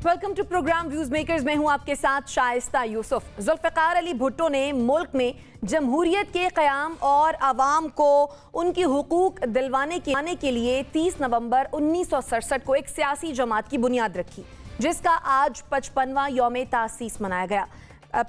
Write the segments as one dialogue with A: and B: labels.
A: Welcome to program views makers. मैं हूं आपके साथ शाइस्ता यूसुफ। जुल्फ़िकार अली भुट्टो ने मुल्क में जमहूरियत के क़याम और आवाम को उनकी हुकूक दिलवाने के लिए 30 नवंबर 1967 को एक सियासी जमात की बुनियाद रखी, जिसका आज 55वां यौम तासीस मनाया गया।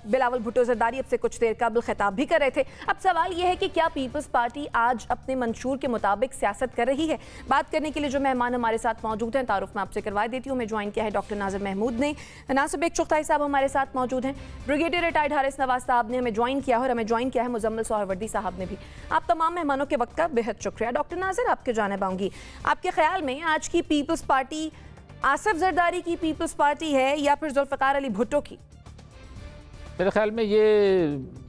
A: बिलावल भुट्टो ज़रदारी अब से कुछ देर कबल खिताब भी कर रहे थे। अब सवाल यह है कि क्या पीपल्स पार्टी आज अपने मंशूर के मुताबिक सियासत कर रही है? बात करने के लिए जो मेहमान हमारे साथ मौजूद हैं, तारुफ मैं आपसे करवा देती हूँ। मैं ज्वाइन किया है डॉक्टर नाज़िर महमूद ने, नासिर बेग चुग़ताई साहब हमारे साथ मौजूद हैं, ब्रिगेडियर रिटायर्ड हारिस नवाज साहब ने हमें ज्वाइन किया है, और हमें ज्वाइन किया है मुजम्मिल सोहरवर्दी साहब ने भी। आप तमाम मेहमानों के वक्त का बेहद शुक्रिया। डॉक्टर नाज़िर, आपके जानिब आऊँगी। आपके ख्याल में आज की पीपल्स पार्टी आसिफ जरदारी की पीपल्स पार्टी है या फिर जुल्फ़िकार अली भुट्टो की?
B: मेरे ख्याल में ये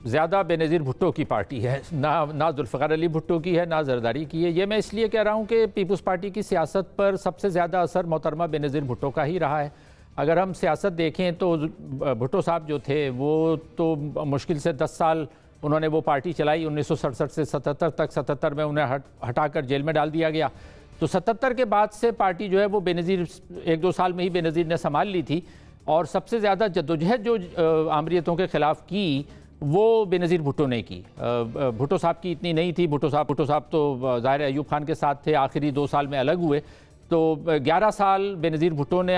B: ज़्यादा बेनज़ीर भुट्टो की पार्टी है, ना जुल्फ़िकार अली भुट्टो की है, ना जरदारी की है। ये मैं इसलिए कह रहा हूँ कि पीपल्स पार्टी की सियासत पर सबसे ज़्यादा असर मोहतरमा बेनज़ीर भुट्टो का ही रहा है। अगर हम सियासत देखें तो भुट्टो साहब जो थे वो तो मुश्किल से 10 साल उन्होंने वो पार्टी चलाई। 1967 से 77 तक, 77 में उन्हें हटाकर जेल में डाल दिया गया। तो 77 के बाद से पार्टी जो है वो बेनज़ीर 1-2 साल में ही बेनज़ीर ने संभाल ली थी, और सबसे ज़्यादा जद्दोजहद जो आमरीतों के ख़िलाफ़ की वो बेनज़ीर भुट्टो ने की। भुट्टो साहब की इतनी नहीं थी। भुट्टो साहब तो ज़ाहिर अयूब खान के साथ थे, आखिरी 2 साल में अलग हुए। तो 11 साल बेनज़ीर भुट्टो ने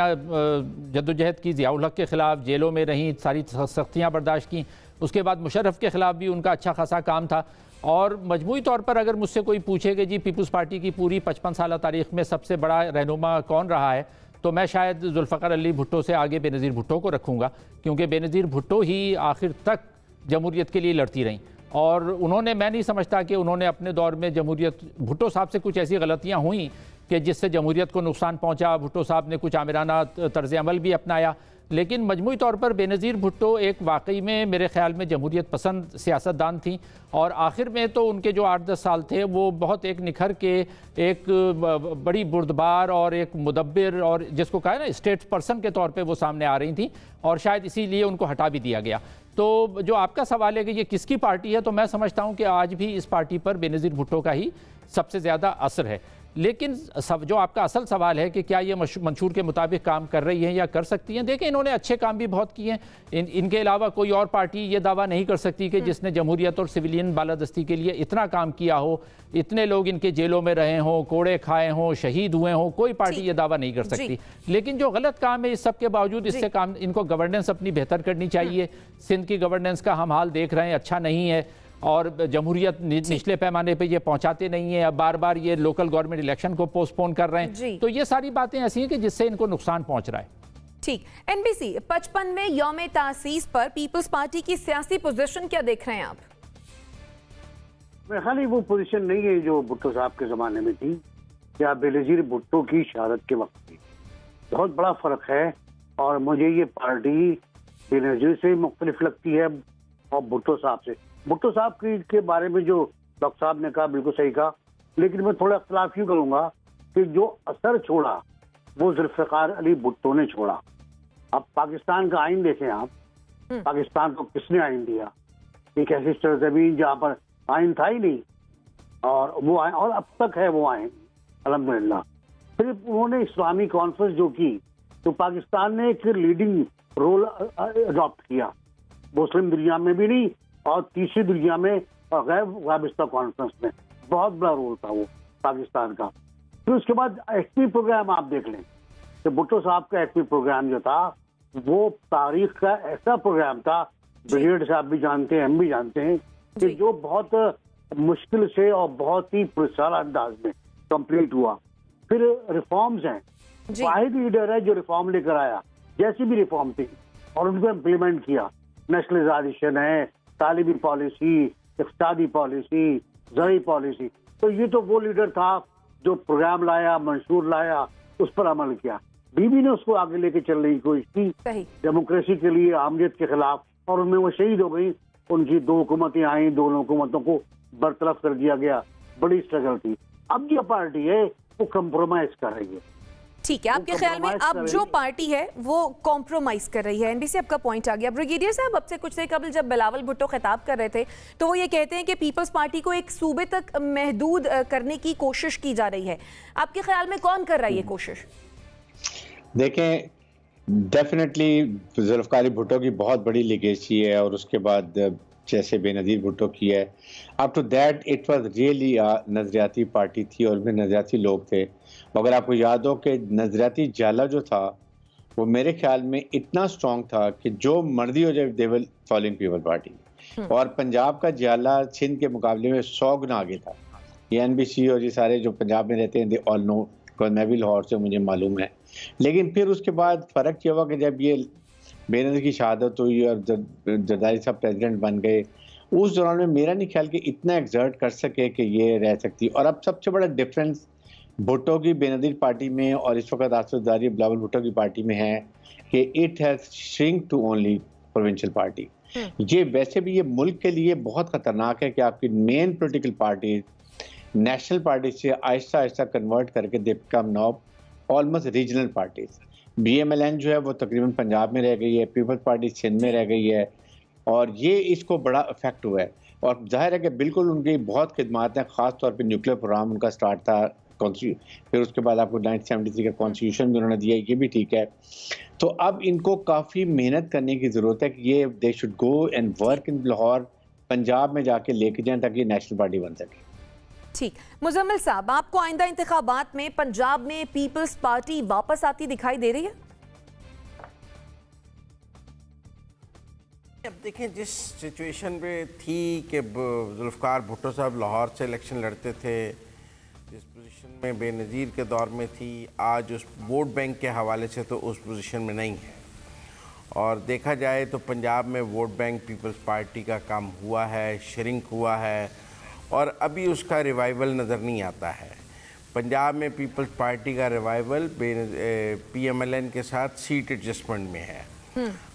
B: जद्दोजहद की, ज़ियाउल हक़ के ख़िलाफ़ जेलों में रहीं, सारी सख्तियाँ बर्दाश्त की। उसके बाद मुशर्रफ के ख़िलाफ़ भी उनका अच्छा खासा काम था। और मजमूई तौर पर अगर मुझसे कोई पूछे कि जी पीपल्स पार्टी की पूरी 55 साल तारीख़ में सबसे बड़ा रहनुमा कौन रहा है, तो मैं शायद जुल्फ़िकार अली भुट्टो से आगे बेनज़ीर भुट्टो को रखूँगा, क्योंकि बेनज़ीर भुट्टो ही आखिर तक जमहूरियत के लिए लड़ती रहीं। और उन्होंने, मैं नहीं समझता कि उन्होंने अपने दौर में जमहूरियत, भुट्टो साहब से कुछ ऐसी गलतियाँ हुई कि जिससे जमहूरियत को नुकसान पहुँचा। भुट्टो साहब ने कुछ आमिराना तर्ज़ अमल भी अपनाया, लेकिन मजमूई तौर पर बेनज़ीर भुट्टो एक वाकई में मेरे ख़्याल में जमहूरियत पसंद सियासतदान थी। और आखिर में तो उनके जो 8-10 साल थे वो बहुत एक निखर के एक बड़ी बुर्दबार और एक मुदब्बिर और जिसको कहा ना स्टेट पर्सन के तौर पे वो सामने आ रही थी, और शायद इसीलिए उनको हटा भी दिया गया। तो जो आपका सवाल है कि ये किसकी पार्टी है, तो मैं समझता हूँ कि आज भी इस पार्टी पर बेनज़ीर भुट्टो का ही सबसे ज़्यादा असर है। लेकिन जो आपका असल सवाल है कि क्या ये मंशूर के मुताबिक काम कर रही हैं या कर सकती हैं, देखें इन्होंने अच्छे काम भी बहुत किए हैं। इनके अलावा कोई और पार्टी ये दावा नहीं कर सकती कि जिसने जमहूरियत और सिविलियन बालादस्ती के लिए इतना काम किया हो, इतने लोग इनके जेलों में रहे हों, कोड़े खाए हों, शहीद हुए हों, कोई पार्टी ये दावा नहीं कर सकती। लेकिन जो गलत काम है इस सब के बावजूद, इससे काम, इनको गवर्नेंस अपनी बेहतर करनी चाहिए। सिंध की गवर्नेंस का हम हाल देख रहे हैं, अच्छा नहीं है, और जमहूरियत निचले पैमाने पे ये पहुंचाते नहीं है। अब बार बार ये लोकल गवर्नमेंट इलेक्शन को पोस्टपोन कर रहे हैं। तो ये सारी बातें ऐसी हैं कि जिससे इनको नुकसान पहुंच रहा है।
A: ठीक, एनबीसी 55वें यौम तासीस पर पीपल्स पार्टी की सियासी पोजीशन क्या देख रहे हैं आप?
C: मेरे ख्याल वो पोजीशन नहीं है जो भुट्टो साहब के ज़माने में थी या बेनज़ीर भुट्टो की शहादत के वक्त थी। बहुत बड़ा फ़र्क है, और मुझे ये पार्टी बेनज़ीर से मुख्तलिफ लगती है और भुट्टो साहब से। भुट्टो साहब के बारे में जो डॉक्टर साहब ने कहा बिल्कुल सही कहा, लेकिन मैं थोड़ा इख्तलाफ यूँ करूँगा कि जो असर छोड़ा वो जुल्फ़िकार अली भुट्टो ने छोड़ा। अब पाकिस्तान का आइन देखें आप, पाकिस्तान को किसने आइन दिया? एक ऐसी सरजमीन जहाँ पर आइन था ही नहीं, और वो आइन, और अब तक है वो आइन अल्हम्दुलिल्लाह। फिर उन्होंने इस्लामी कॉन्फ्रेंस जो की, तो पाकिस्तान ने एक लीडिंग रोल अडॉप्ट किया, मुस्लिम दुनिया में भी नहीं और तीसरी दुनिया में, और गैर वाबस्ता कॉन्फ्रेंस में बहुत बड़ा रोल था वो पाकिस्तान का। फिर उसके बाद एक्टिव प्रोग्राम आप देख लें, तो भुट्टो साहब का एक्टिव प्रोग्राम जो था वो तारीख का ऐसा प्रोग्राम था, ब्रिगेडियर साहब भी जानते हैं, हम भी जानते हैं, कि जो बहुत मुश्किल से और बहुत ही पुरस्कार अंदाज में कंप्लीट हुआ। फिर रिफॉर्म्स हैं, वाहिद लीडर है जो रिफॉर्म लेकर आया, जैसी भी रिफॉर्म थी और उनको इम्प्लीमेंट किया। नेशनलाइजेशन है, तालीमी पॉलिसी, इक़्तिसादी पॉलिसी, ज़रई पॉलिसी, तो ये तो वो लीडर था जो प्रोग्राम लाया, मंशूर लाया, उस पर अमल किया। बीबी ने उसको आगे लेके चलने की कोशिश की डेमोक्रेसी के लिए, आमरीत के खिलाफ, और उनमें वो शहीद हो गई। उनकी 2 हुकूमतें आई, दोनों हुकूमतों को बरतरफ कर दिया गया, बड़ी स्ट्रगल थी। अब जो पार्टी है वो कंप्रोमाइज कर रही है।
A: ठीक है, आपके ख्याल में अब जो पार्टी है वो कॉम्प्रोमाइज कर रही है। एनबीसी आपका पॉइंट आ गया। ब्रिगेडियर साहब, अब से कुछ देर कबल जब बिलावल भुट्टो खिताब कर रहे थे तो वो ये कहते हैं कि पीपल्स पार्टी को एक सूबे तक महदूद करने की कोशिश की जा रही है। आपके ख्याल में कौन कर रहा है ये कोशिश?
D: देखें, डेफिनेटली जुल्फ़िकार भुट्टो की बहुत बड़ी लिगेसी है, और उसके बाद जैसे बेनज़ीर भुट्टो की है, up to that it was really नज़रियाती पार्टी थी और उसमें नज़रियाती लोग थे। मगर आपको याद हो कि नज़रियाती जाला जो था वो मेरे ख्याल में इतना स्ट्रॉन्ग था कि जो मर्जी हो जाए they will following people party. और पंजाब का जाला सिंध के मुकाबले में 100 गुना आगे था। ये एनबीसी और ये सारे जो पंजाब में रहते हैं दे ऑल नो, मैं भी लाहौर से, मुझे मालूम है। लेकिन फिर उसके बाद फ़र्क ये हुआ कि जब ये बेनज़ीर की शहादत हुई और जरदारी साहब प्रेसिडेंट बन गए, उस दौरान में मेरा नहीं ख्याल कि इतना एक्सर्ट कर सके कि ये रह सकती। और अब सबसे बड़ा डिफरेंस भुट्टो की बेनज़ीर पार्टी में और इस वक्त आसिफ ज़रदारी बिलावल भुट्टो की पार्टी में है कि it has shrink to only provincial party. ये वैसे भी ये मुल्क के लिए बहुत ख़तरनाक है कि आपकी main political party national party से आहिस्ता आहिस्ता कन्वर्ट करके they become now almost regional parties. BMLN जो है वो तकरीबन पंजाब में रह गई है, पीपल्स पार्टी सिंध में रह गई है, और ये इसको बड़ा इफेक्ट हुआ है। और जाहिर है कि बिल्कुल उनकी बहुत खिदमात हैं, ख़ास तौर पे न्यूक्लियर प्रोग्राम उनका स्टार्ट था, फिर उसके बाद आपको 1973 का कॉन्स्टिट्यूशन भी उन्होंने दिया, ये भी ठीक है। तो अब इनको काफ़ी मेहनत करने की ज़रूरत है कि ये they should go and work in Lahore, Punjab में जाके लेके जाएँ ताकि नेशनल पार्टी बन सके।
A: ठीक, मुजम्मिल साहब, आपको आइंदा इंतखाबात में पंजाब में पीपल्स पार्टी वापस आती दिखाई दे रही है?
E: अब देखें, जिस सिचुएशन पे थी कि जुल्फ़िकार भुट्टो साहब लाहौर से इलेक्शन लड़ते थे, जिस पोजीशन में बेनज़ीर के दौर में थी, आज उस वोट बैंक के हवाले से तो उस पोजीशन में नहीं है। और देखा जाए तो पंजाब में वोट बैंक पीपल्स पार्टी का कम हुआ है, श्रिंक हुआ है, और अभी उसका रिवाइवल नज़र नहीं आता है। पंजाब में पीपल्स पार्टी का रिवाइवल PMLN के साथ सीट एडजस्टमेंट में है।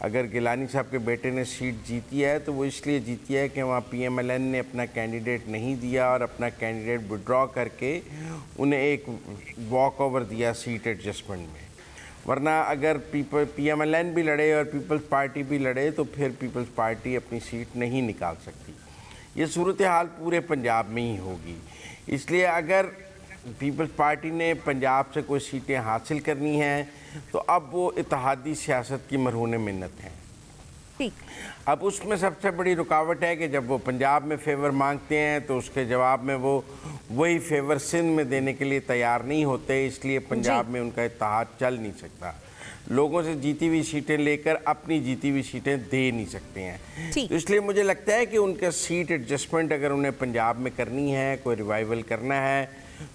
E: अगर गिलानी साहब के बेटे ने सीट जीती है तो वो इसलिए जीती है कि वहाँ PMLN ने अपना कैंडिडेट नहीं दिया और अपना कैंडिडेट विड्रॉ करके उन्हें एक वॉक ओवर दिया सीट एडजस्टमेंट में। वरना अगर PMLN भी लड़े और पीपल्स पार्टी भी लड़े तो फिर पीपल्स पार्टी अपनी सीट नहीं निकाल सकती। ये सूरत हाल पूरे पंजाब में ही होगी। इसलिए अगर पीपल्स पार्टी ने पंजाब से कोई सीटें हासिल करनी हैं तो अब वो इत्तेहादी सियासत की मरहून मिन्नत है।
A: ठीक,
E: अब उसमें सबसे बड़ी रुकावट है कि जब वो पंजाब में फेवर मांगते हैं तो उसके जवाब में वो वही फेवर सिंध में देने के लिए तैयार नहीं होते, इसलिए पंजाब में उनका इत्तेहाद चल नहीं सकता। लोगों से जीती हुई सीटें लेकर अपनी जीती हुई सीटें दे नहीं सकते हैं। तो इसलिए मुझे लगता है कि उनका सीट एडजस्टमेंट अगर उन्हें पंजाब में करनी है, कोई रिवाइवल करना है,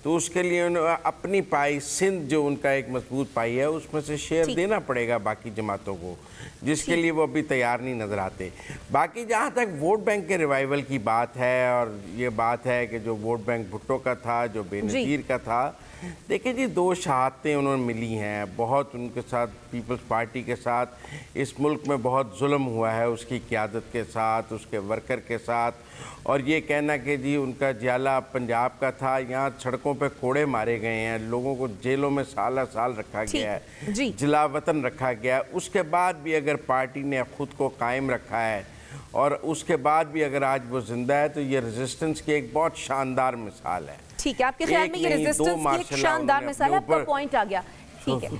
E: तो उसके लिए उन्हें अपनी पाई सिंध जो उनका एक मजबूत पाई है उसमें से शेयर देना पड़ेगा बाकी जमातों को, जिसके लिए वो अभी तैयार नहीं नज़र आते। बाकी जहाँ तक वोट बैंक के रिवाइवल की बात है, और ये बात है कि जो वोट बैंक भुट्टो का था, जो बेनज़ीर का था, देखिए जी, दो शहादतें उन्होंने मिली हैं। बहुत उनके साथ पीपल्स पार्टी के साथ इस मुल्क में बहुत जुल्म हुआ है, उसकी क़यादत के साथ, उसके वर्कर के साथ। और ये कहना कि जी उनका जाला पंजाब का था, यहाँ सड़कों पे कोड़े मारे गए हैं, लोगों को जेलों में साल साल रखा गया है, जिला वतन रखा गया है। उसके बाद भी अगर पार्टी ने ख़ुद को कायम रखा है और उसके बाद भी अगर आज वो जिंदा है तो ये रेजिस्टेंस की एक बहुत शानदार मिसाल है।
A: ठीक है, आपके ख्याल में ये रेजिस्टेंस की एक शानदार मिसाल है, आपका पॉइंट आ गया। ठीक है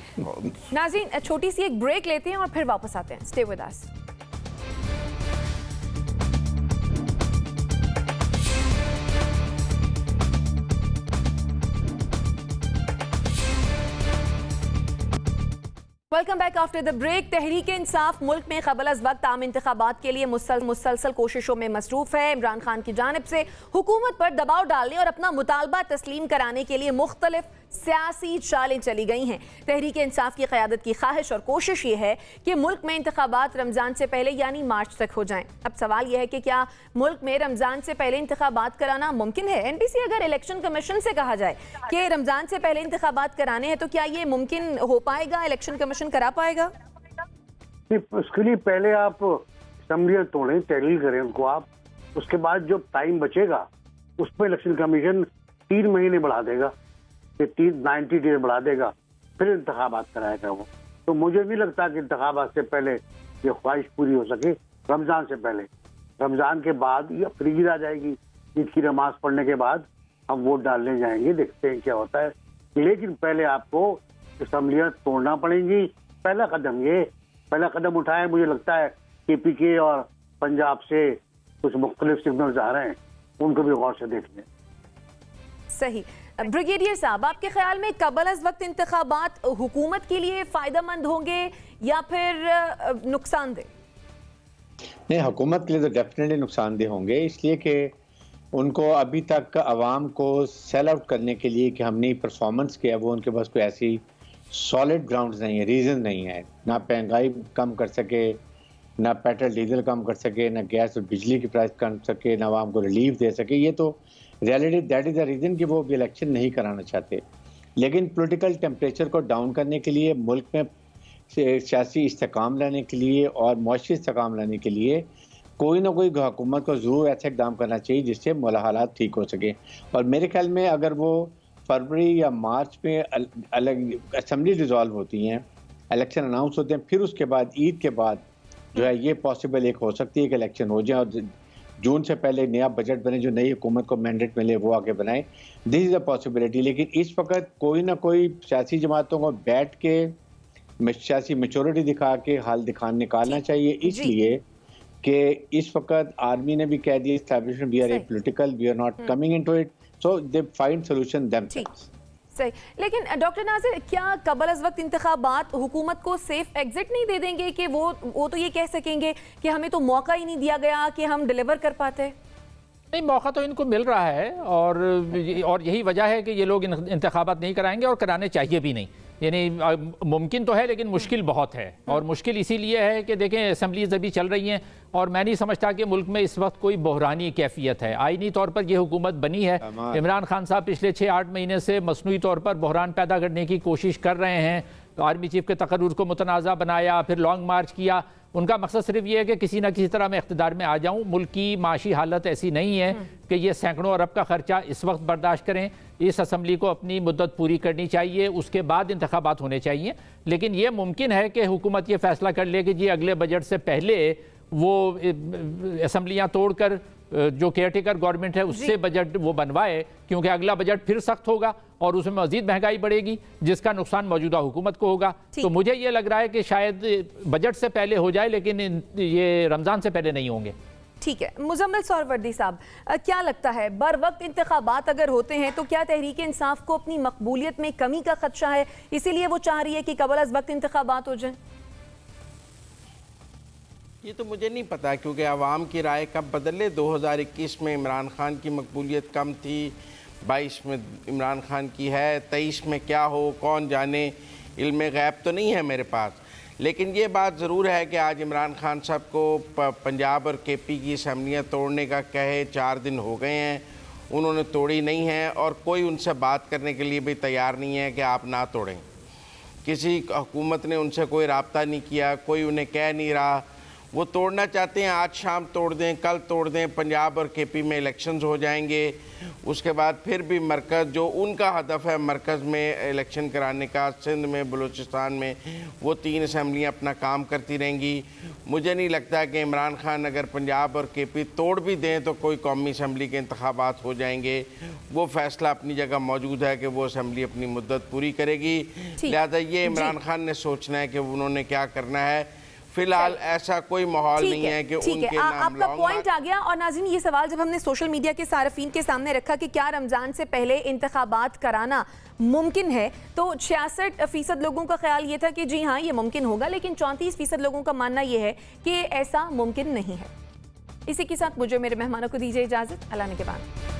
A: नाज़रीन, छोटी सी एक ब्रेक लेते हैं और फिर वापस आते हैं। Stay with us. Welcome back after the break. Tehreek Insaf मुल्क में क़बल अज़ वक्त आम इंतखाबात के लिए मुसलसल कोशिशों में मसरूफ़ है। इमरान खान की जानिब से हुकूमत पर दबाव डालने और अपना मुतालबा तस्लीम कराने के लिए मुख्तलिफ सियासी चालें चली गई हैं। तहरीक इंसाफ की क़यादत की ख्वाहिश और कोशिश ये है कि मुल्क में इंतखाबात रमज़ान से पहले यानी मार्च तक हो जाएं। अब सवाल यह है कि क्या मुल्क में रमज़ान से पहले इंतखाबात कराना मुमकिन है? NBC अगर इलेक्शन कमीशन से कहा जाए कि रमज़ान से पहले इंतखाबात कराने हैं तो क्या ये मुमकिन हो पाएगा? इलेक्शन कमीशन करा पाएगा?
C: उसके लिए पहले आप असम्बलियां तोड़ें, तहलील करें उनको आप, उसके बाद जो टाइम बचेगा उस पर इलेक्शन कमीशन 3 महीने बढ़ा देगा, 90 डेज बढ़ा देगा, फिर इंतखाबात कराएगा वो। तो मुझे नहीं लगता कि इंतखाबात से पहले ये ख्वाहिश पूरी हो सके। रमजान से पहले, रमजान के बाद या फिर ईद आ जाएगी, ईद की नमाज पढ़ने के बाद हम वोट डालने जाएंगे, देखते हैं क्या होता है। लेकिन पहले आपको असम्बलियां तोड़ना पड़ेंगी पहला कदम उठाया। मुझे लगता है KPK और पंजाब से कुछ मुख्तलिफ सिग्नल्स आ रहे हैं, उनको भी गौर से देख लें।
A: सही। ब्रिगेडियर साहब, आपके ख्याल में कबल अज़ वक्त इंतखाबात हुकूमत के लिए फ़ायदेमंद होंगे या फिर नुकसानदेह?
D: नहीं, हुकूमत के लिए तो डेफिनेटली नुकसानदेह होंगे, इसलिए कि उनको अभी तक आवाम को सेल आउट करने के लिए कि हमने परफॉर्मेंस किया, वो उनके पास कोई ऐसी सॉलिड ग्राउंड्स नहीं है, रीज़न नहीं है। ना महंगाई कम कर सके, ना पेट्रोल डीजल कम कर सके, ना गैस और बिजली की प्राइस कम सके, ना आवाम को रिलीफ दे सके। ये तो reality, that is the reason कि वो भी इलेक्शन नहीं कराना चाहते। लेकिन पॉलिटिकल टेम्परेचर को डाउन करने के लिए, मुल्क में सियासी इस्तेकाम लाने के लिए और मुआशी इस्तेकाम लाने के लिए कोई ना कोई हुकूमत को ज़रूर ऐसा इक़दाम करना चाहिए जिससे हालात ठीक हो सके। और मेरे ख्याल में अगर वो फरवरी या मार्च में अलग असम्बली डिज़ोल्व होती हैं, इलेक्शन अनाउंस होते हैं, फिर उसके बाद ईद के बाद जो है ये पॉसिबल एक हो सकती है कि इलेक्शन हो जाए और जून से पहले नया बजट बने, जो नई हुकूमत को मैंडेट मिले वो आगे बनाए। This is a possibility. लेकिन इस वक्त कोई ना कोई सियासी जमातों को बैठ के सियासी मेच्योरिटी दिखा के हाल निकालना चाहिए, इसलिए कि इस वक्त आर्मी ने भी कह दिया establishment we are apolitical, we are not coming into it, so they find solution themselves.
A: सही। लेकिन डॉक्टर नाजिर, क्या कबल अज़ वक्त इंतखाबात हुकूमत को सेफ एग्जिट नहीं दे देंगे कि वो तो ये कह सकेंगे कि हमें तो मौका ही नहीं दिया गया कि हम डिलीवर कर पाते?
B: नहीं, मौका तो इनको मिल रहा है और यही वजह है कि ये लोग इंतखाबात नहीं कराएंगे और कराने चाहिए भी नहीं। यानी मुमकिन तो है लेकिन मुश्किल बहुत है, और मुश्किल इसीलिए है कि देखें असम्बलीज अभी चल रही हैं और मैं नहीं समझता कि मुल्क में इस वक्त कोई बहरानी कैफियत है। आईनी तौर पर यह हुकूमत बनी है, इमरान खान साहब पिछले 6-8 महीने से मसनूई तौर पर बहरान पैदा करने की कोशिश कर रहे हैं। तो आर्मी चीफ के तकर्रुर को मुतनाज़ा बनाया, फिर लॉन्ग मार्च किया। उनका मकसद सिर्फ ये है कि किसी न किसी तरह मैं इख्तिदार में आ जाऊं। मुल्क की माशी हालत ऐसी नहीं है कि ये सैकड़ों अरब का खर्चा इस वक्त बर्दाश्त करें। इस असम्बली को अपनी मुद्दत पूरी करनी चाहिए, उसके बाद इंतखाबात होने चाहिए। लेकिन ये मुमकिन है कि हुकूमत ये फैसला कर ले कि जी अगले बजट से पहले वो असम्बलियाँ तोड़कर जो केयरटेकर गवर्नमेंट है उससे बजट वो बनवाए, क्योंकि अगला बजट फिर सख्त होगा और उसमें मजीद महंगाई बढ़ेगी जिसका नुकसान मौजूदा हुकूमत को होगा। तो मुझे ये लग रहा है कि शायद बजट से पहले हो जाए, लेकिन ये रमज़ान से पहले नहीं होंगे।
A: ठीक है। मुजम्मिल सोहरावर्दी साहब, क्या लगता है बर वक्त इंतखाबात अगर होते हैं तो क्या तहरीक इंसाफ को अपनी मकबूलियत में कमी का खदशा है, इसीलिए वो चाह रही है कि कबल अज़ वक्त इंतखाबात हो जाए?
E: ये तो मुझे नहीं पता, क्योंकि आवाम की राय कब बदले। 2021 में इमरान खान की मकबूलियत कम थी, 22 में इमरान खान की है, 23 में क्या हो कौन जाने, इल्म गैब तो नहीं है मेरे पास। लेकिन ये बात ज़रूर है कि आज इमरान खान साहब को पंजाब और KP की असम्बलियाँ तोड़ने का कहे 4 दिन हो गए हैं, उन्होंने तोड़ी नहीं है और कोई उनसे बात करने के लिए भी तैयार नहीं है कि आप ना तोड़ें। किसी हुकूमत ने उनसे कोई रब्ता नहीं किया, कोई उन्हें कह नहीं रहा। वो तोड़ना चाहते हैं, आज शाम तोड़ दें, कल तोड़ दें, पंजाब और KP में इलेक्शंस हो जाएंगे। उसके बाद फिर भी मरकज़, जो उनका हदफ है मरकज़ में इलेक्शन कराने का, सिंध में, बलूचिस्तान में, वो 3 असम्बलियाँ अपना काम करती रहेंगी। मुझे नहीं लगता कि इमरान खान अगर पंजाब और KP तोड़ भी दें तो कोई कौमी असम्बली के इंतखाबात हो जाएंगे। वो फ़ैसला अपनी जगह मौजूद है कि वो असम्बली अपनी मुद्दत पूरी करेगी। लिहाजा ये इमरान खान ने सोचना है कि उन्होंने क्या करना है। फिलहाल ऐसा कोई माहौल नहीं है कि उनके नाम
A: आपका पॉइंट आ गया। और नाज़रीन, ये सवाल जब हमने सोशल मीडिया के सार्फिन के सामने रखा कि क्या रमज़ान से पहले इंतखाबात कराना मुमकिन है, तो 66% लोगों का ख्याल ये था कि जी हाँ ये मुमकिन होगा, लेकिन 34% लोगों का मानना ये है कि ऐसा मुमकिन नहीं है। इसी के साथ मुझे मेरे मेहमानों को दीजिए इजाज़त। अल्लाह ने के बाद।